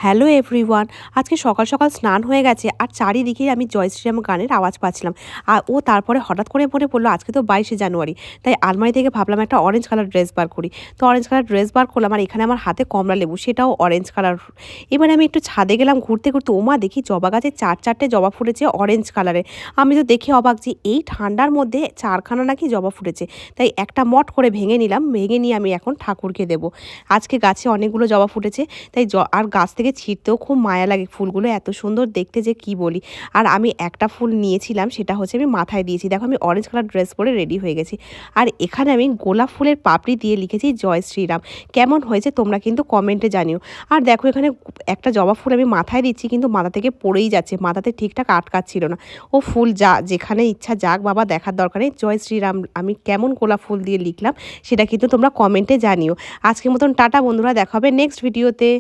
Hello everyone. আজকে সকাল সকাল স্নান হয়ে গেছে আর চারিদিকে আমি জয় শ্রীরাম গানের আওয়াজ পাচ্ছিলাম। আর তারপরে হঠাৎ করে মনে পড়লো আজকে তো 22শে জানুয়ারি। তাই আলমারি থেকে ভাবলাম একটা অরেঞ্জ কালার ড্রেস বার করি। তো অরেঞ্জ কালার ড্রেস বার করলাম আর এখানে আমার হাতে কমলা লেবু, সেটাও অরেঞ্জ কালার। এবারে আমি একটু ছাদে গেলাম ঘুরতে ঘুরতে, ওমা দেখি জবা গাছে 4-4টে জবা ফুটেছে অরেঞ্জ কালারের। আমি তো দেখে অবাক যে এই ঠান্ডার মধ্যে 4খানা নাকি জবা ফুটেছে। তাই একটা মট করে ভেঙে নিলাম, ভেঙে নিয়ে আমি এখন ঠাকুরকে দেবো। আজকে গাছে অনেকগুলো জবা ফুটেছে, তাই আর গাছ থেকে ছিঁড়তেও খুব মায়া লাগে, ফুলগুলো এত সুন্দর দেখতে যে কি বলি। আর আমি একটা ফুল নিয়েছিলাম, সেটা হচ্ছে আমি মাথায় দিয়েছি। দেখো আমি অরেঞ্জ কালার ড্রেস পরে রেডি হয়ে গেছি। আর এখানে আমি গোলাপ ফুলের পাপড়ি দিয়ে লিখেছি জয় শ্রীরাম। কেমন হয়েছে তোমরা কিন্তু কমেন্টে জানিও। আর দেখো এখানে একটা জবা ফুল আমি মাথায় দিচ্ছি, কিন্তু মাথা থেকে পড়েই যাচ্ছে, মাথাতে ঠিকঠাক আটকাচ্ছিল না। ও ফুল যা যেখানে ইচ্ছা যাক বাবা, দেখার দরকার নেই। জয় শ্রীরাম আমি কেমন গোলাপ ফুল দিয়ে লিখলাম সেটা কিন্তু তোমরা কমেন্টে জানিও। আজকের মতন টাটা বন্ধুরা, দেখা হবে নেক্সট ভিডিওতে।